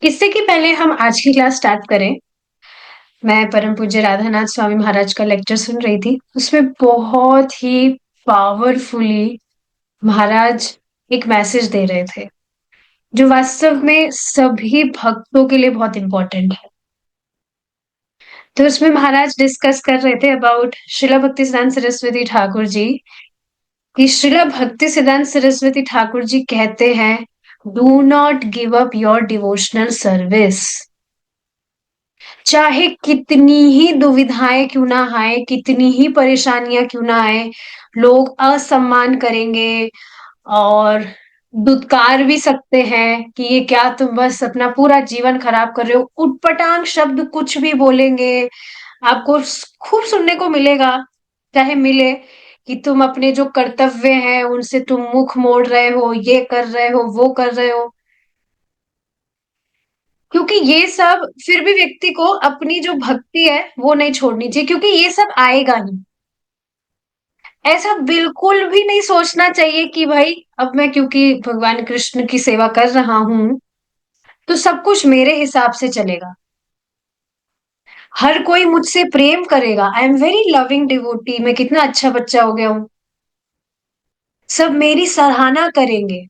इससे कि पहले हम आज की क्लास स्टार्ट करें, मैं परम पूज्य राधानाथ स्वामी महाराज का लेक्चर सुन रही थी। उसमें बहुत ही पावरफुली महाराज एक मैसेज दे रहे थे, जो वास्तव में सभी भक्तों के लिए बहुत इंपॉर्टेंट है। तो उसमें महाराज डिस्कस कर रहे थे अबाउट श्रीला भक्ति सिद्धांत सरस्वती ठाकुर जी, कि श्रीला भक्ति सिद्धांत सरस्वती ठाकुर जी कहते हैं, do not give up your devotional service. चाहे कितनी ही दुविधाएं क्यों ना आए, कितनी ही परेशानियां क्यों ना आए, लोग असम्मान करेंगे और दुत्कार भी सकते हैं कि ये क्या तुम बस अपना पूरा जीवन खराब कर रहे हो, उटपटांग शब्द कुछ भी बोलेंगे, आपको खूब सुनने को मिलेगा। चाहे मिले कि तुम अपने जो कर्तव्य हैं उनसे तुम मुख मोड़ रहे हो, ये कर रहे हो, वो कर रहे हो, क्योंकि ये सब फिर भी व्यक्ति को अपनी जो भक्ति है वो नहीं छोड़नी चाहिए, क्योंकि ये सब आएगा ही। ऐसा बिल्कुल भी नहीं सोचना चाहिए कि भाई अब मैं क्योंकि भगवान कृष्ण की सेवा कर रहा हूं तो सब कुछ मेरे हिसाब से चलेगा, हर कोई मुझसे प्रेम करेगा, I am very loving devotee, मैं कितना अच्छा बच्चा हो गया हूं, सब मेरी सराहना करेंगे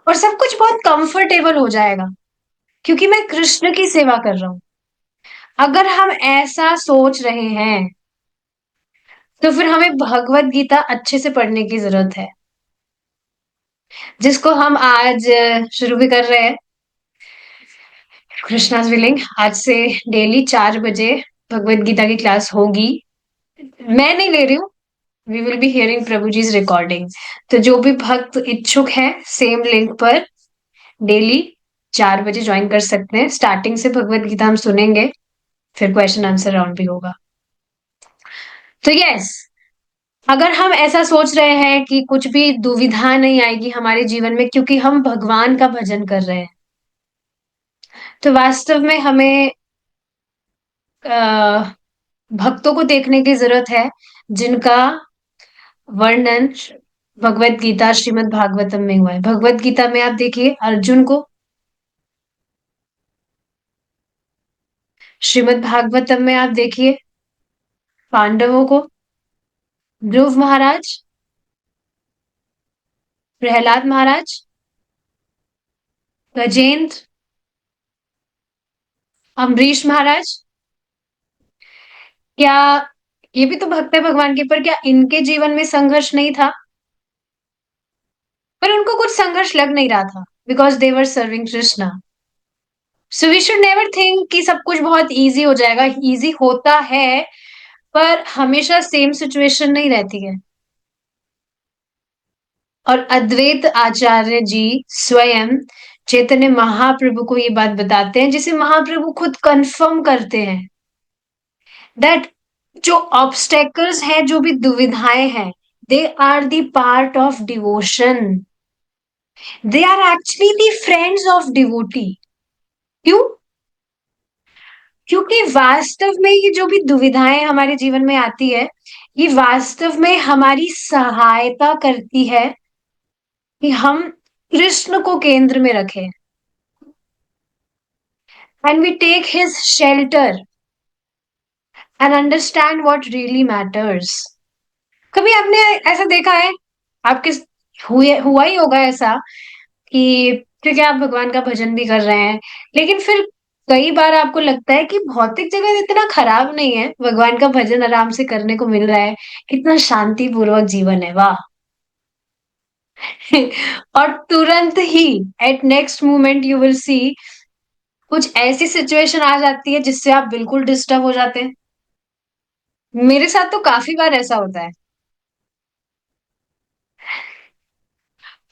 और सब कुछ बहुत कंफर्टेबल हो जाएगा क्योंकि मैं कृष्ण की सेवा कर रहा हूं। अगर हम ऐसा सोच रहे हैं तो फिर हमें भगवत गीता अच्छे से पढ़ने की जरूरत है, जिसको हम आज शुरू भी कर रहे हैं। कृष्णाज विलिंग, आज से डेली 4 बजे भगवत गीता की क्लास होगी। मैं नहीं ले रही हूँ, we will be hearing Prabhu ji recording. तो जो भी भक्त इच्छुक है, सेम लिंक पर डेली 4 बजे ज्वाइन कर सकते हैं। स्टार्टिंग से भगवत गीता हम सुनेंगे, फिर क्वेश्चन आंसर राउंड भी होगा। तो यस, अगर हम ऐसा सोच रहे हैं कि कुछ भी दुविधा नहीं आएगी हमारे जीवन में क्योंकि हम भगवान का भजन कर रहे हैं, तो वास्तव में हमें अ, भक्तों को देखने की जरूरत है जिनका वर्णन भगवत गीता श्रीमद् भागवतम में हुआ है। भगवत गीता में आप देखिए अर्जुन को, श्रीमद् भागवतम में आप देखिए पांडवों को, ध्रुव महाराज, प्रहलाद महाराज, गजेंद्र, अम्बरीश महाराज। क्या ये भी तो भक्त है भगवान के, पर क्या इनके जीवन में संघर्ष नहीं था? पर उनको कुछ संघर्ष लग नहीं रहा था because they were serving Krishna. So we should never think कि सब कुछ बहुत इजी हो जाएगा। इजी होता है पर हमेशा सेम सिचुएशन नहीं रहती है। और अद्वैत आचार्य जी स्वयं चैतन्य महाप्रभु को ये बात बताते हैं, जिसे महाप्रभु खुद कंफर्म करते हैं, दैट जो ऑब्स्टेकल्स हैं, जो भी दुविधाएं हैं, they are the part of devotion, they are actually the friends of devotee. क्यों? क्योंकि वास्तव में ये जो भी दुविधाएं हमारे जीवन में आती है, ये वास्तव में हमारी सहायता करती है कि हम कृष्ण को केंद्र में रखें, and we take his shelter and understand what really matters. कभी आपने ऐसा देखा है, आपके हुआ ही होगा ऐसा कि ठीक है आप भगवान का भजन भी कर रहे हैं, लेकिन फिर कई बार आपको लगता है कि भौतिक जगत इतना खराब नहीं है, भगवान का भजन आराम से करने को मिल रहा है, कितना शांतिपूर्वक जीवन है, वाह। और तुरंत ही at next moment you will see कुछ ऐसी सिचुएशन आ जाती है जिससे आप बिल्कुल डिस्टर्ब हो जाते हैं। मेरे साथ तो काफी बार ऐसा होता है।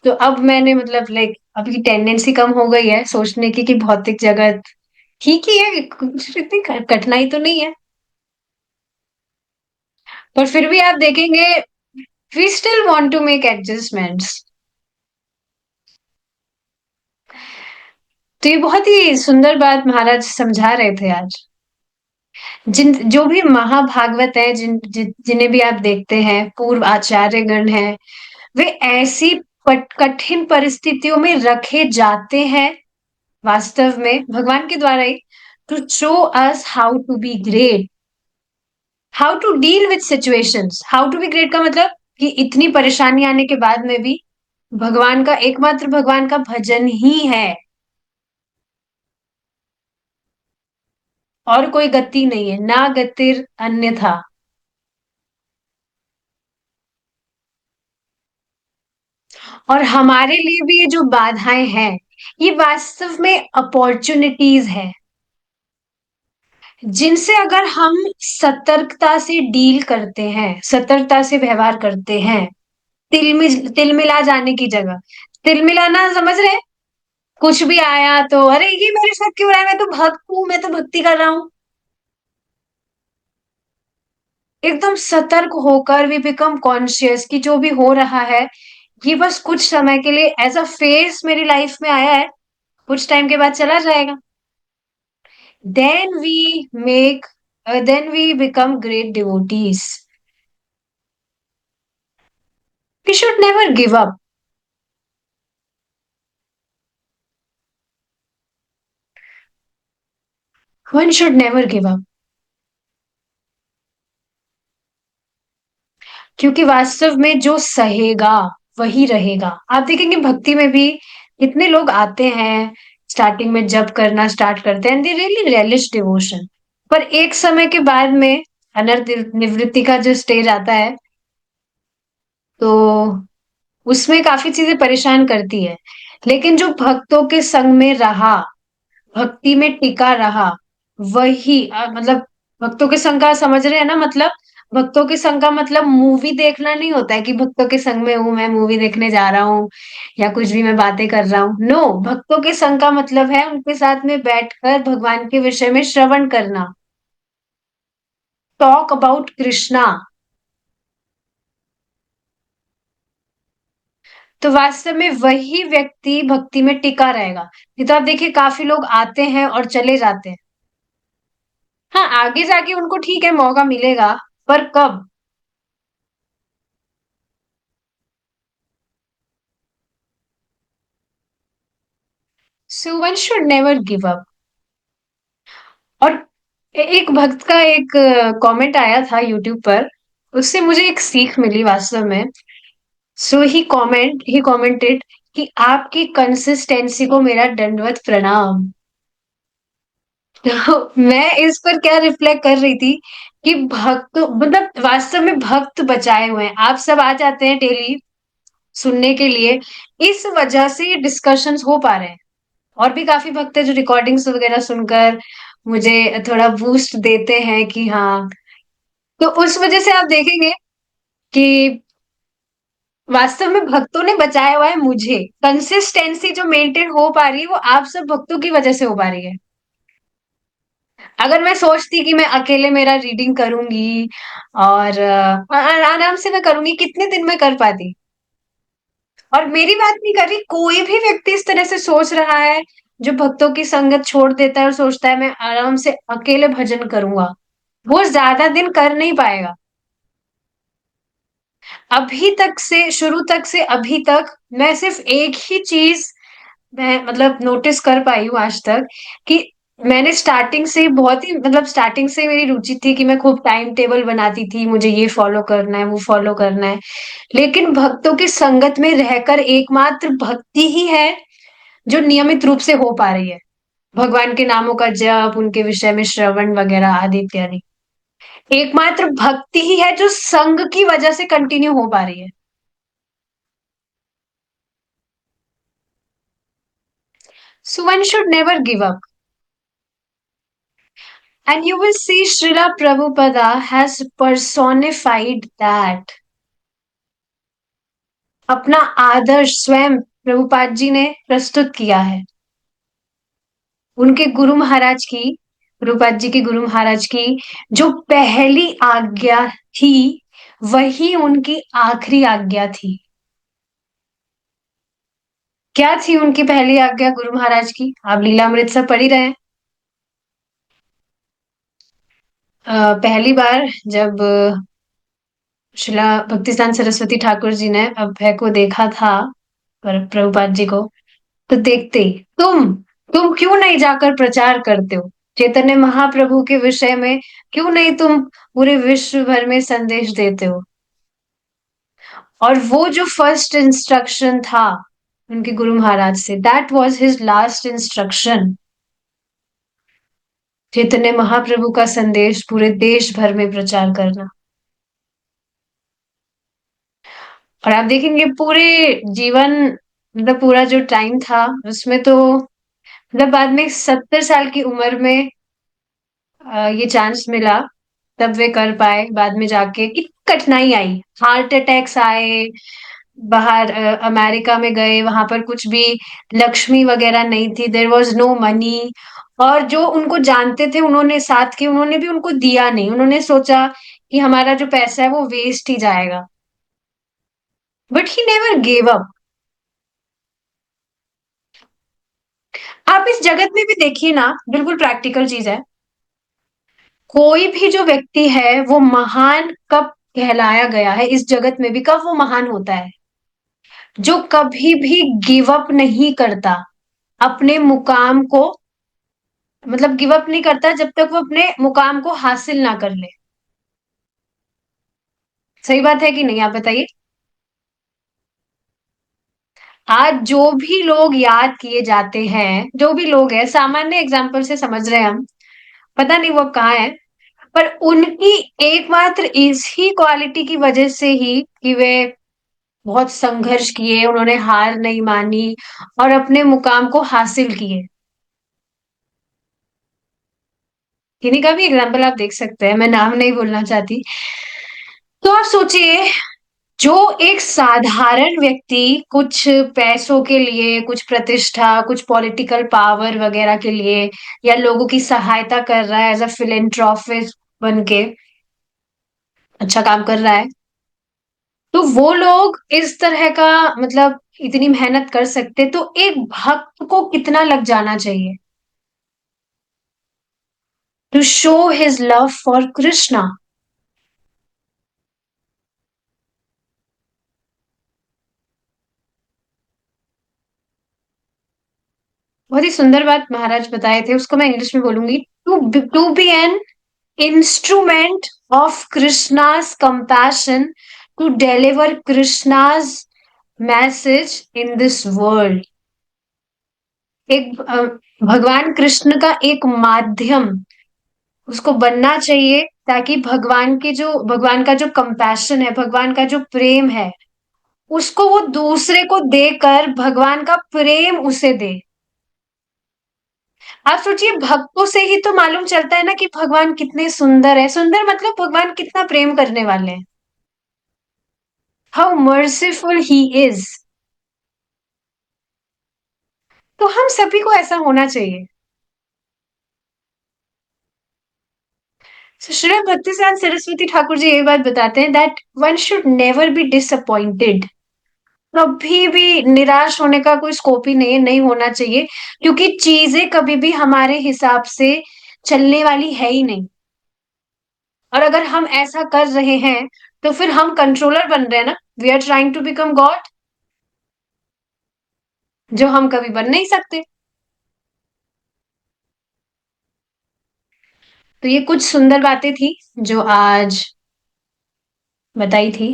तो अब मैंने मतलब लाइक अभी टेंडेंसी कम हो गई है सोचने की कि भौतिक जगत ठीक ही है, कुछ इतनी कठिनाई तो नहीं है। पर फिर भी आप देखेंगे we still want to make adjustments. तो ये बहुत ही सुंदर बात महाराज समझा रहे थे आज। जो भी महाभागवत है, जिन्हें भी आप देखते हैं, पूर्व आचार्य गण हैं, वे ऐसी कठिन परिस्थितियों में रखे जाते हैं वास्तव में भगवान के द्वारा ही, to show us how to be great, how to deal with situations. How to be great का मतलब कि इतनी परेशानी आने के बाद में भी भगवान का, एकमात्र भगवान का भजन ही है, और कोई गति नहीं है, ना गतिर अन्यथा। और हमारे लिए भी ये जो बाधाएं हैं, ये वास्तव में अपॉर्चुनिटीज है, जिनसे अगर हम सतर्कता से डील करते हैं, सतर्कता से व्यवहार करते हैं, तिलमिला जाने की जगह, तिलमिलाना समझ रहे हैं? कुछ भी आया तो अरे ये मेरे साथ क्यों रहा है, मैं तो भक्त हूँ, मैं तो भक्ति कर रहा हूँ। एकदम सतर्क होकर वी बिकम कॉन्शियस कि जो भी हो रहा है, ये बस कुछ समय के लिए एज अ फेज मेरी लाइफ में आया है, कुछ टाइम के बाद चला जाएगा। Then we make then we become great devotees. We should never give up. One should never give up. क्योंकि वास्तव में जो सहेगा वही रहेगा। आप देखेंगे भक्ति में भी इतने लोग आते हैं, स्टार्टिंग में जप करना स्टार्ट करते हैं, दे रियली रेलिश डिवोशन, पर एक समय के बाद में अनर्थ का जो स्टेज आता है, तो उसमें काफी चीजें परेशान करती है। लेकिन जो भक्तों के संग में रहा, भक्ति में टिका रहा, वही मतलब भक्तों के संग का समझ रहे हैं ना, मतलब भक्तों के संग का मतलब मूवी देखना नहीं होता है कि भक्तों के संग में हूं, मैं मूवी देखने जा रहा हूँ या कुछ भी मैं बातें कर रहा हूँ। नो, भक्तों के संग का मतलब है उनके साथ में बैठकर भगवान के विषय में श्रवण करना, टॉक अबाउट कृष्णा। तो वास्तव में वही व्यक्ति भक्ति में टिका रहेगा। नहीं तो आप देखिए काफी लोग आते हैं और चले जाते हैं। हाँ, आगे जाके उनको ठीक है मौका मिलेगा, पर कब? So one should never give up. और एक भक्त का एक कमेंट आया था यूट्यूब पर, उससे मुझे एक सीख मिली वास्तव में। सो ही कमेंटेड कि आपकी कंसिस्टेंसी को मेरा दंडवत प्रणाम। तो मैं इस पर क्या रिफ्लेक्ट कर रही थी कि भक्त मतलब वास्तव में भक्त बचाए हुए हैं, आप सब आ जाते हैं डेली सुनने के लिए, इस वजह से ये डिस्कशंस हो पा रहे हैं। और भी काफी भक्त है जो रिकॉर्डिंग्स वगैरह सुनकर मुझे थोड़ा बूस्ट देते हैं कि हाँ, तो उस वजह से आप देखेंगे कि वास्तव में भक्तों ने बचाया हुआ है मुझे। कंसिस्टेंसी जो मेंटेन हो पा रही है वो आप सब भक्तों की वजह से हो पा रही है। अगर मैं सोचती कि मैं अकेले मेरा रीडिंग करूंगी और आराम से मैं करूंगी, कितने दिन में कर पाती। और मेरी बात नहीं कर रही, कोई भी व्यक्ति इस तरह से सोच रहा है जो भक्तों की संगत छोड़ देता है और सोचता है मैं आराम से अकेले भजन करूंगा, वो ज्यादा दिन कर नहीं पाएगा। अभी तक से, शुरू तक से अभी तक मैं सिर्फ एक ही चीज मैं मतलब नोटिस कर पाई हूँ आज तक, कि मैंने स्टार्टिंग से बहुत ही मतलब स्टार्टिंग से मेरी रुचि थी कि मैं खूब टाइम टेबल बनाती थी, मुझे ये फॉलो करना है, वो फॉलो करना है। लेकिन भक्तों की संगत में रहकर एकमात्र भक्ति ही है जो नियमित रूप से हो पा रही है। भगवान के नामों का जप, उनके विषय में श्रवण वगैरह आदि इत्यादि, एकमात्र भक्ति ही है जो संग की वजह से कंटिन्यू हो पा रही है। So one should never give up. And you will see Srila Prabhupada has personified that. अपना आदर्श स्वयं प्रभुपाद जी ने प्रस्तुत किया है। उनके गुरु महाराज की, प्रभुपाद जी के गुरु महाराज की जो पहली आज्ञा थी, वही उनकी आखिरी आज्ञा थी। क्या थी उनकी पहली आज्ञा गुरु महाराज की? आप लीलामृत सब पढ़ ही रहे हैं। पहली बार जब शिला भक्तिसान सरस्वती ठाकुर जी ने अभय को देखा था, पर प्रभुपाद जी को, तो देखते ही तुम तुम क्यों नहीं जाकर प्रचार करते हो चैतन्य महाप्रभु के विषय में? क्यों नहीं तुम पूरे विश्व भर में संदेश देते हो? और वो जो फर्स्ट इंस्ट्रक्शन था उनके गुरु महाराज से, that was his last instruction. Chaitanya Mahaprabhu का संदेश पूरे देश भर में प्रचार करना। और आप देखेंगे पूरे जीवन, मतलब पूरा जो टाइम था उसमें तो, मतलब बाद में 70 साल की उम्र में ये चांस मिला, तब वे कर पाए। बाद में जाके कितनी कठिनाई आई, हार्ट अटैक्स आए, बाहर अमेरिका में गए, वहां पर कुछ भी लक्ष्मी वगैरह नहीं थी, देयर वाज नो मनी। और जो उनको जानते थे उन्होंने साथ के, उन्होंने भी उनको दिया नहीं, उन्होंने सोचा कि हमारा जो पैसा है वो वेस्ट ही जाएगा। But he never gave up. आप इस जगत में भी देखिए ना, बिल्कुल प्रैक्टिकल चीज है, कोई भी जो व्यक्ति है वो महान कब कहलाया गया है इस जगत में भी, कब वो महान होता है? जो कभी भी गिव अप नहीं करता अपने मुकाम को, मतलब गिव अप नहीं करता जब तक वो अपने मुकाम को हासिल ना कर ले। सही बात है कि नहीं, आप बताइए। आज जो भी लोग याद किए जाते हैं, जो भी लोग हैं, सामान्य एग्जाम्पल से समझ रहे हैं हम, पता नहीं वो कहाँ है, पर उनकी एकमात्र इसी क्वालिटी की वजह से ही कि वे बहुत संघर्ष किए, उन्होंने हार नहीं मानी और अपने मुकाम को हासिल किए। इन्हीं का भी एग्जाम्पल आप देख सकते हैं, मैं नाम नहीं बोलना चाहती। तो आप सोचिए, जो एक साधारण व्यक्ति कुछ पैसों के लिए, कुछ प्रतिष्ठा, कुछ पॉलिटिकल पावर वगैरह के लिए, या लोगों की सहायता कर रहा है एज अ फिलेंथ्रोपिस्ट बन के, अच्छा काम कर रहा है, तो वो लोग इस तरह का, मतलब इतनी मेहनत कर सकते, तो एक भक्त को कितना लग जाना चाहिए to show his love for Krishna. बहुत ही सुंदर बात महाराज बताए थे, उसको मैं इंग्लिश में बोलूंगी। To be an instrument of Krishna's compassion to deliver Krishna's message in this world। एक भगवान कृष्ण का एक माध्यम उसको बनना चाहिए, ताकि भगवान का जो कंपैशन है, भगवान का जो प्रेम है, उसको वो दूसरे को देकर भगवान का प्रेम उसे दे। आप सोचिए, भक्तों से ही तो मालूम चलता है ना कि भगवान कितने सुंदर है। सुंदर मतलब भगवान कितना प्रेम करने वाले हैं, हाउ मर्सीफुल ही इज। तो हम सभी को ऐसा होना चाहिए। So, श्री भक्ति सिद्धांत सरस्वती ठाकुर जी ये बात बताते हैं that one should never be disappointed. कभी भी निराश होने का कोई स्कोप ही नहीं है, नहीं होना चाहिए, क्योंकि चीजें कभी भी हमारे हिसाब से चलने वाली है ही नहीं। और अगर हम ऐसा कर रहे हैं तो फिर हम कंट्रोलर बन रहे हैं ना, we are trying to become God, जो हम कभी बन नहीं सकते। तो ये कुछ सुंदर बातें थी जो आज बताई थी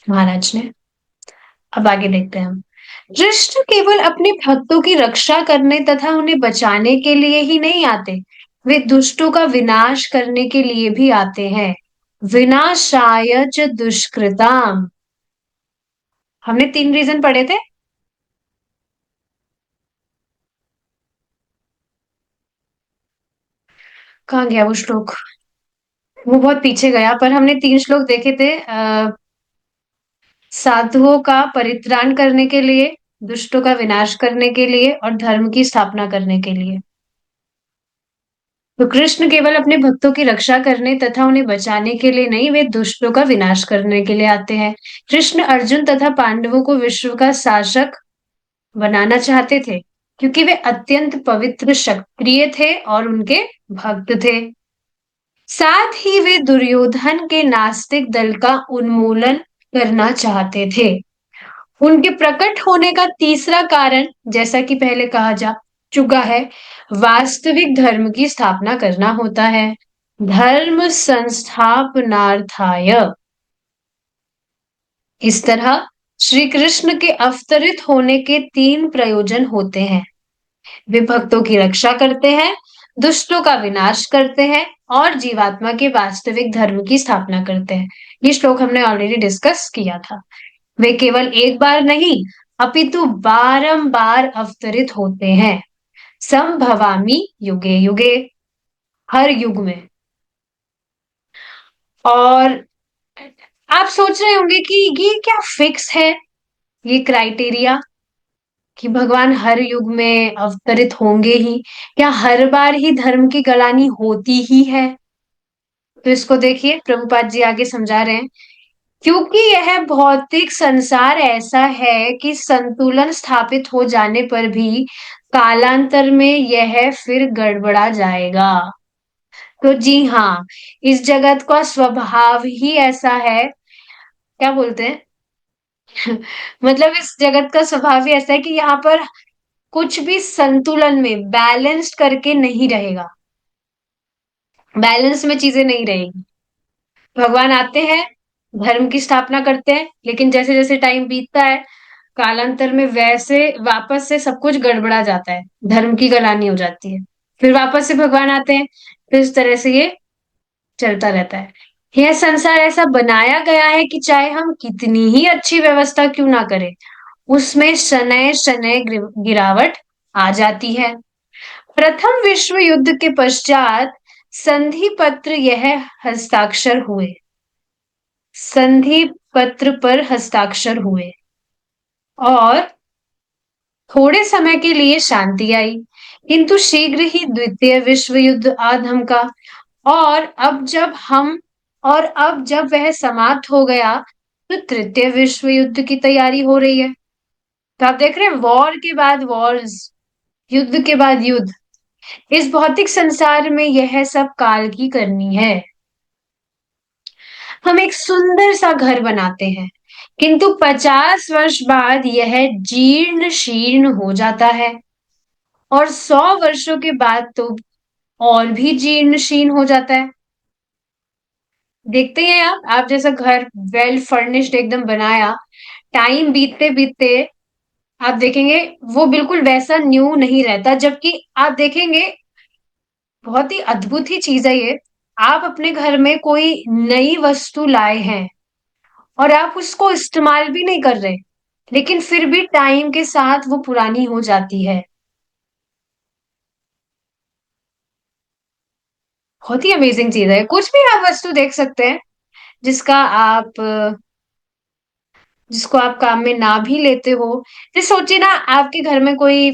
महाराज ने। अब आगे देखते हैं हम। कृष्ण केवल अपने भक्तों की रक्षा करने तथा उन्हें बचाने के लिए ही नहीं आते, वे दुष्टों का विनाश करने के लिए भी आते हैं। विनाशाय च दुष्कृताम। हमने 3 रीजन पढ़े थे। कहाँ गया वो श्लोक? वो बहुत पीछे गया, पर हमने 3 श्लोक देखे थे। साधुओं का परित्राण करने के लिए, दुष्टों का विनाश करने के लिए और धर्म की स्थापना करने के लिए। तो कृष्ण केवल अपने भक्तों की रक्षा करने तथा उन्हें बचाने के लिए नहीं, वे दुष्टों का विनाश करने के लिए आते हैं। कृष्ण अर्जुन तथा पांडवों को विश्व का शासक बनाना चाहते थे, क्योंकि वे अत्यंत पवित्र, क्षत्रिय थे और उनके भक्त थे। साथ ही वे दुर्योधन के नास्तिक दल का उन्मूलन करना चाहते थे। उनके प्रकट होने का तीसरा कारण, जैसा कि पहले कहा जा चुका है, वास्तविक धर्म की स्थापना करना होता है। धर्म संस्थापनार्थाय। इस तरह श्री कृष्ण के अवतरित होने के तीन प्रयोजन होते हैं। वे भक्तों की रक्षा करते हैं, दुष्टों का विनाश करते हैं और जीवात्मा के वास्तविक धर्म की स्थापना करते हैं। ये श्लोक हमने ऑलरेडी डिस्कस किया था। वे केवल एक बार नहीं, अपितु बारंबार अवतरित होते हैं। संभवामि युगे युगे, हर युग में। और आप सोच रहे होंगे कि ये क्या फिक्स है, ये क्राइटेरिया कि भगवान हर युग में अवतरित होंगे ही? क्या हर बार ही धर्म की गलानी होती ही है? तो इसको देखिए, प्रभुपाद जी आगे समझा रहे हैं। क्योंकि यह भौतिक संसार ऐसा है कि संतुलन स्थापित हो जाने पर भी कालांतर में यह फिर गड़बड़ा जाएगा। तो जी हाँ, इस जगत का स्वभाव ही ऐसा है, क्या बोलते हैं मतलब इस जगत का स्वभाव ही ऐसा है कि यहाँ पर कुछ भी संतुलन में बैलेंस्ड करके नहीं रहेगा, बैलेंस में चीजें नहीं रहेगी। भगवान आते हैं, धर्म की स्थापना करते हैं, लेकिन जैसे जैसे टाइम बीतता है, कालांतर में वैसे वापस से सब कुछ गड़बड़ा जाता है, धर्म की गलानी हो जाती है। फिर वापस से भगवान आते हैं, तो इस तरह से ये चलता रहता है। यह संसार ऐसा बनाया गया है कि चाहे हम कितनी ही अच्छी व्यवस्था क्यों ना करें, उसमें शनय शनय गिरावट आ जाती है। प्रथम विश्व युद्ध के पश्चात संधि पत्र यह हस्ताक्षर हुए, संधि पत्र पर हस्ताक्षर हुए और थोड़े समय के लिए शांति आई, किंतु शीघ्र ही द्वितीय विश्व युद्ध आ धमका। और अब जब वह समाप्त हो गया, तो तृतीय विश्व युद्ध की तैयारी हो रही है। तो आप देख रहे हैं, वॉर के बाद वॉर्स, युद्ध के बाद युद्ध। इस भौतिक संसार में यह सब काल की करनी है। हम एक सुंदर सा घर बनाते हैं, किंतु 50 वर्ष बाद यह जीर्ण शीर्ण हो जाता है, और 100 वर्षों के बाद तो और भी जीर्ण शीर्ण हो जाता है। देखते हैं आप जैसा घर वेल फर्निश्ड एकदम बनाया, टाइम बीतते बीतते आप देखेंगे वो बिल्कुल वैसा न्यू नहीं रहता। जबकि आप देखेंगे, बहुत ही अद्भुत ही चीज है ये, आप अपने घर में कोई नई वस्तु लाए हैं और आप उसको इस्तेमाल भी नहीं कर रहे, लेकिन फिर भी टाइम के साथ वो पुरानी हो जाती है। बहुत ही अमेजिंग चीज है। कुछ भी आप वस्तु देख सकते हैं जिसका आप जिसको आप काम में ना भी लेते हो। जैसे सोचिए ना, आपके घर में कोई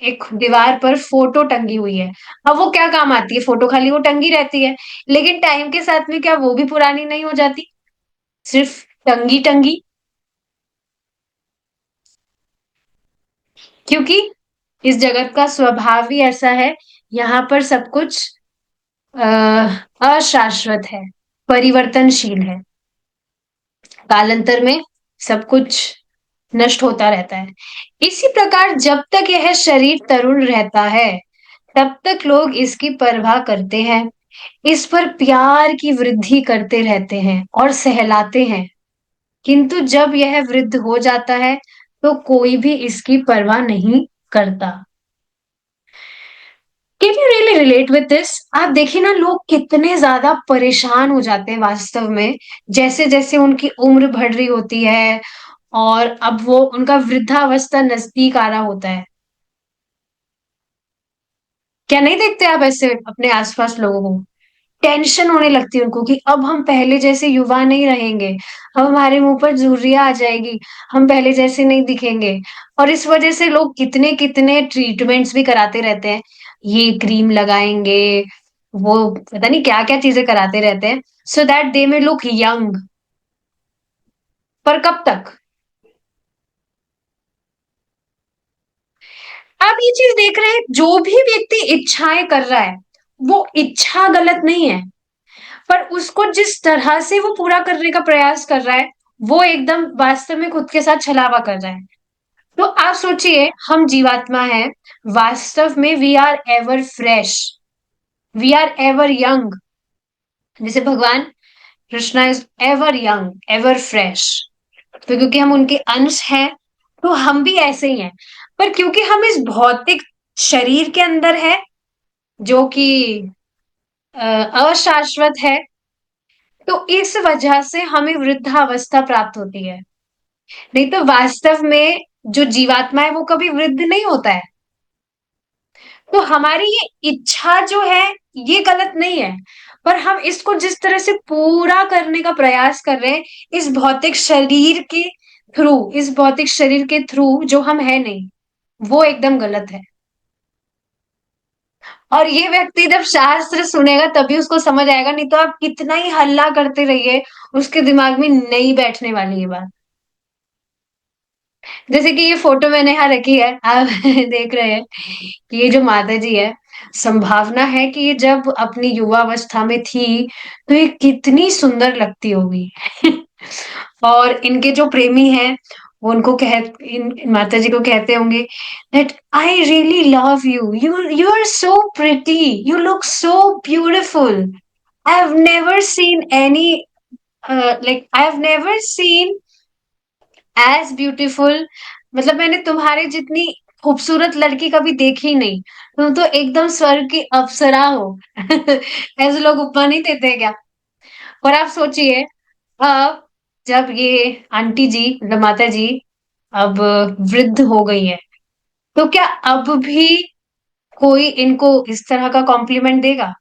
एक दीवार पर फोटो टंगी हुई है। अब वो क्या काम आती है? फोटो खाली वो टंगी रहती है, लेकिन टाइम के साथ में क्या वो भी पुरानी नहीं हो जाती? सिर्फ टंगी टंगी। क्योंकि इस जगत का स्वभाव ही ऐसा है, यहाँ पर सब कुछ अशाश्वत है, परिवर्तनशील है। कालांतर में सब कुछ नष्ट होता रहता है। इसी प्रकार जब तक यह शरीर तरुण रहता है, तब तक लोग इसकी परवाह करते हैं, इस पर प्यार की वृद्धि करते रहते हैं और सहलाते हैं। किंतु जब यह वृद्ध हो जाता है, तो कोई भी इसकी परवाह नहीं करता। Can you really relate with this? आप देखिए ना, लोग कितने ज्यादा परेशान हो जाते हैं वास्तव में, जैसे जैसे उनकी उम्र बढ़ रही होती है और अब वो उनका वृद्धावस्था नजदीक आ रहा होता है। क्या नहीं देखते आप ऐसे अपने आसपास लोगों को? टेंशन होने लगती है उनको कि अब हम पहले जैसे युवा नहीं रहेंगे, अब हमारे मुंह पर झुर्रियां आ जाएगी, हम पहले जैसे नहीं दिखेंगे। और इस वजह से लोग कितने कितने ट्रीटमेंट्स भी कराते रहते हैं, ये क्रीम लगाएंगे, वो पता नहीं क्या क्या चीजें कराते रहते हैं, so that they may look young. पर कब तक? आप ये चीज देख रहे हैं, जो भी व्यक्ति इच्छाएं कर रहा है, वो इच्छा गलत नहीं है, पर उसको जिस तरह से वो पूरा करने का प्रयास कर रहा है, वो एकदम वास्तव में खुद के साथ छलावा कर रहा है। तो आप सोचिए, हम जीवात्मा है, वास्तव में we are ever fresh, we are ever young. जैसे भगवान Krishna is ever young, ever fresh. तो क्योंकि हम उनके अंश हैं, तो हम भी ऐसे ही हैं। पर क्योंकि हम इस भौतिक शरीर के अंदर है, जो कि अशाश्वत है, तो इस वजह से हमें वृद्धावस्था प्राप्त होती है। नहीं तो वास्तव में जो जीवात्मा है वो कभी वृद्ध नहीं होता है। तो हमारी ये इच्छा जो है, ये गलत नहीं है। पर हम इसको जिस तरह से पूरा करने का प्रयास कर रहे हैं, इस भौतिक शरीर के थ्रू, इस भौतिक शरीर के थ्रू जो हम है नहीं, वो एकदम गलत है। और ये व्यक्ति जब शास्त्र सुनेगा तभी उसको समझ आएगा, नहीं तो आप कितना ही हल्ला करते रहिए, उसके दिमाग में नहीं बैठने वाली ये बात। जैसे कि ये फोटो मैंने यहाँ रखी है, आप देख रहे हैं कि ये जो माता जी है, संभावना है कि ये जब अपनी युवावस्था में थी तो ये कितनी सुंदर लगती होगी। और इनके जो प्रेमी हैं, वो उनको इन माता जी को कहते होंगे that I really love you, you are so pretty, you look so beautiful, I have never seen any, like I have never seen as beautiful, मतलब मैंने तुम्हारे जितनी खूबसूरत लड़की कभी देखी ही नहीं, तुम तो एकदम स्वर्ग की अप्सरा हो। ऐसे लोग उपमा नहीं देते क्या? और आप सोचिए, अब जब ये आंटी जी, मतलब माता जी, अब वृद्ध हो गई है, तो क्या अब भी कोई इनको इस तरह का कॉम्प्लीमेंट देगा?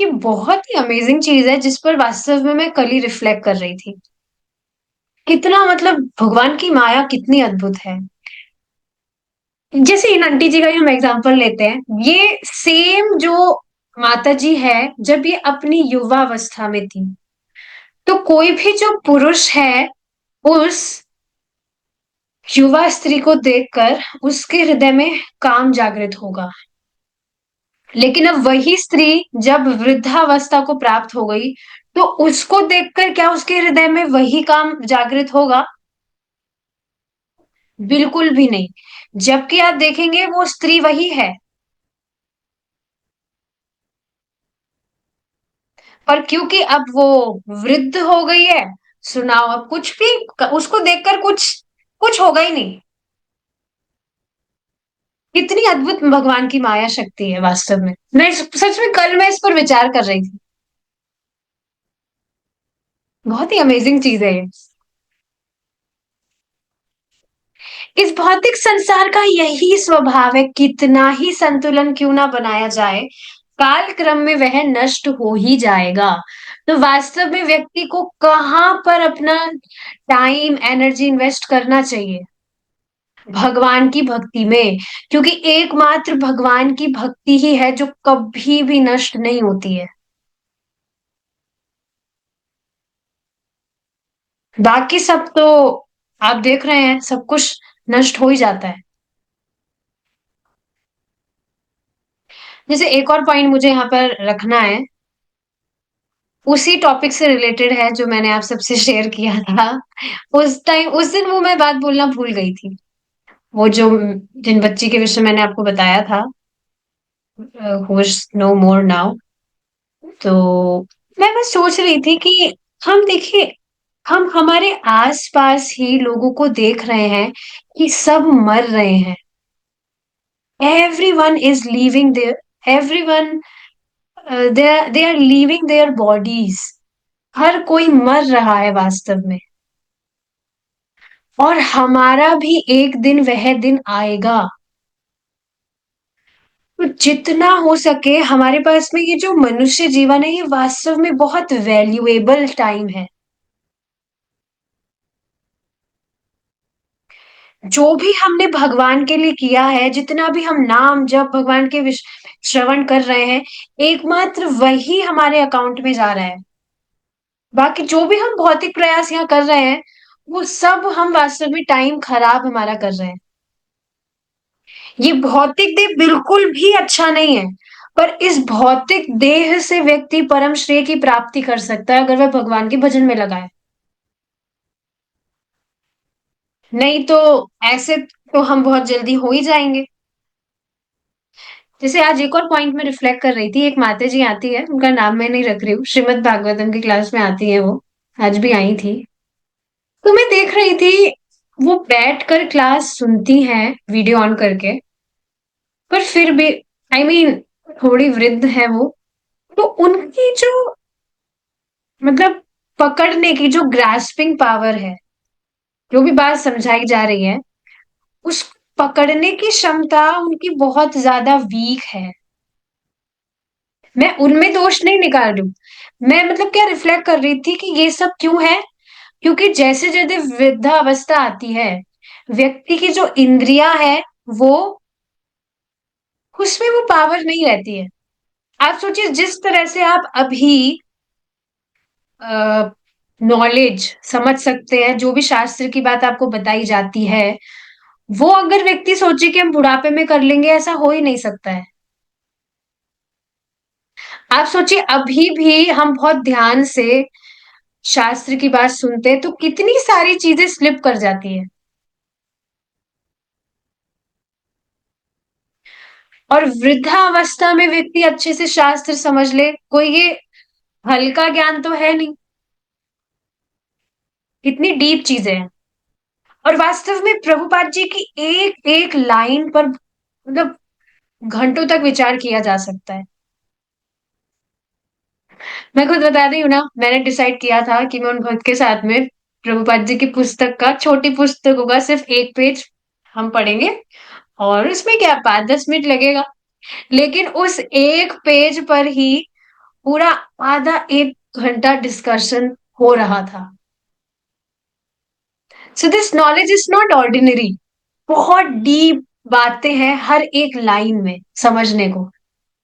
ये बहुत ही अमेजिंग चीज है, जिस पर वास्तव में मैं कल ही रिफ्लेक्ट कर रही थी। कितना मतलब भगवान की माया कितनी अद्भुत है। जैसे इन आंटी जी का ही हम एग्जांपल लेते हैं, ये सेम जो माता जी है, जब ये अपनी युवावस्था में थी, तो कोई भी जो पुरुष है, उस युवा स्त्री को देखकर उसके हृदय में काम जागृत होगा। लेकिन अब वही स्त्री जब वृद्धावस्था को प्राप्त हो गई, तो उसको देखकर क्या उसके हृदय में वही काम जागृत होगा? बिल्कुल भी नहीं। जबकि आप देखेंगे वो स्त्री वही है, पर क्योंकि अब वो वृद्ध हो गई है, सुनाओ अब कुछ भी, उसको देखकर कुछ कुछ होगा ही नहीं। कितनी अद्भुत भगवान की माया शक्ति है वास्तव में। सच में कल मैं इस पर विचार कर रही थी। बहुत ही अमेजिंग चीज है ये। इस भौतिक संसार का यही स्वभाव है, कितना ही संतुलन क्यों ना बनाया जाए, काल क्रम में वह नष्ट हो ही जाएगा। तो वास्तव में व्यक्ति को कहाँ पर अपना टाइम एनर्जी इन्वेस्ट करना चाहिए? भगवान की भक्ति में। क्योंकि एकमात्र भगवान की भक्ति ही है जो कभी भी नष्ट नहीं होती है। बाकी सब तो आप देख रहे हैं, सब कुछ नष्ट हो ही जाता है। जैसे एक और पॉइंट मुझे यहाँ पर रखना है, उसी टॉपिक से रिलेटेड है जो मैंने आप सबसे शेयर किया था। उस टाइम, उस दिन वो मैं बात बोलना भूल गई थी। वो जो जिन बच्ची के विषय मैंने आपको बताया था, who is no more now. तो मैं बस सोच रही थी कि हम देखिए, हम हमारे आसपास ही लोगों को देख रहे हैं कि सब मर रहे हैं। everyone is leaving their everyone they are leaving their bodies। हर कोई मर रहा है वास्तव में। और हमारा भी एक दिन वह दिन आएगा। तो जितना हो सके हमारे पास में ये जो मनुष्य जीवन है, ये वास्तव में बहुत वैल्यूएबल टाइम है। जो भी हमने भगवान के लिए किया है, जितना भी हम नाम जब भगवान के श्रवण कर रहे हैं, एकमात्र वही हमारे अकाउंट में जा रहा है। बाकी जो भी हम भौतिक प्रयास यहाँ कर रहे हैं, वो सब हम वास्तव में टाइम खराब हमारा कर रहे हैं। ये भौतिक देह बिल्कुल भी अच्छा नहीं है। पर इस भौतिक देह से व्यक्ति परम श्रेय की प्राप्ति कर सकता है अगर वह भगवान के भजन में लगा है। नहीं तो ऐसे तो हम बहुत जल्दी हो ही जाएंगे। जैसे आज एक और पॉइंट में रिफ्लेक्ट कर रही थी, एक माता जी आती है, उनका नाम मैं नहीं रख रही हूँ, श्रीमद् भागवतम की क्लास में आती है वो, आज भी आई थी। तो मैं देख रही थी, वो बैठ कर क्लास सुनती हैं वीडियो ऑन करके, पर फिर भी थोड़ी वृद्ध है वो, तो उनकी जो मतलब पकड़ने की जो ग्रास्पिंग पावर है, जो भी बात समझाई जा रही है, उस पकड़ने की क्षमता उनकी बहुत ज्यादा वीक है। मैं उनमें दोष नहीं निकाल रही हूँ, मैं क्या रिफ्लेक्ट कर रही थी कि ये सब क्यों है। क्योंकि जैसे जैसे वृद्धावस्था आती है, व्यक्ति की जो इंद्रियां है, वो उसमें वो पावर नहीं रहती है। आप सोचिए, जिस तरह से आप अभी नॉलेज समझ सकते हैं, जो भी शास्त्र की बात आपको बताई जाती है, वो अगर व्यक्ति सोचे कि हम बुढ़ापे में कर लेंगे, ऐसा हो ही नहीं सकता है। आप सोचिए, अभी भी हम बहुत ध्यान से शास्त्र की बात सुनते हैं तो कितनी सारी चीजें स्लिप कर जाती है। और वृद्धावस्था में व्यक्ति अच्छे से शास्त्र समझ ले, कोई ये हल्का ज्ञान तो है नहीं, कितनी डीप चीजें हैं। और वास्तव में प्रभुपाद जी की एक एक लाइन पर घंटों तक विचार किया जा सकता है। मैं खुद बता रही हूँ ना, मैंने डिसाइड किया था कि मैं उन भक्त के साथ में प्रभुपाद जी की पुस्तक का, छोटी पुस्तक होगा, सिर्फ एक पेज हम पढ़ेंगे, और उसमें क्या 5-10 मिनट लगेगा, लेकिन उस एक पेज पर ही पूरा आधा एक घंटा डिस्कशन हो रहा था। So this knowledge is not ordinary, बहुत डीप बातें हैं हर एक लाइन में समझने को,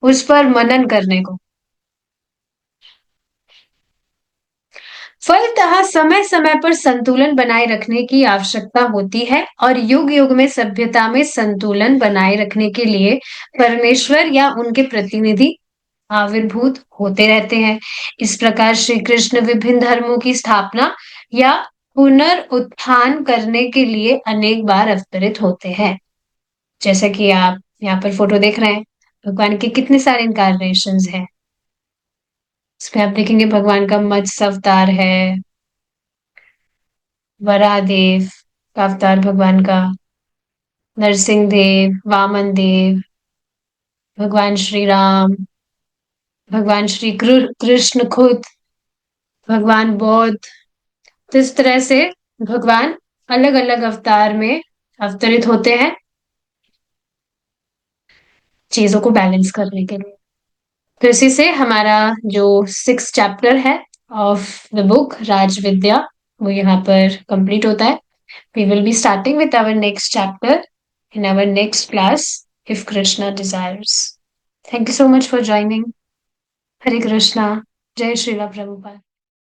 उस पर मनन करने को। फलतः समय समय पर संतुलन बनाए रखने की आवश्यकता होती है, और युग युग में सभ्यता में संतुलन बनाए रखने के लिए परमेश्वर या उनके प्रतिनिधि आविर्भूत होते रहते हैं। इस प्रकार श्री कृष्ण विभिन्न धर्मों की स्थापना या पुनरुत्थान करने के लिए अनेक बार अवतरित होते हैं। जैसा कि आप यहाँ पर फोटो देख रहे हैं, भगवान के कितने सारे इनकारनेशन हैं। इसमें आप देखेंगे भगवान का मत्स्य अवतार है, वरादेव का अवतार भगवान का, नरसिंह देव, वामन देव, भगवान श्री राम, भगवान श्री कृष्ण खुद, भगवान बौद्ध। तो इस तरह से भगवान अलग अलग अवतार में अवतरित होते हैं, चीजों को बैलेंस करने के लिए। तो इसी से हमारा जो 6th चैप्टर है of the book Raj Vidya, वो यहाँ पर कंप्लीट होता है। We will be starting with our next chapter in our next class, if Krishna desires. Thank you so much for joining. Hare Krishna. Jai Srila Prabhupada.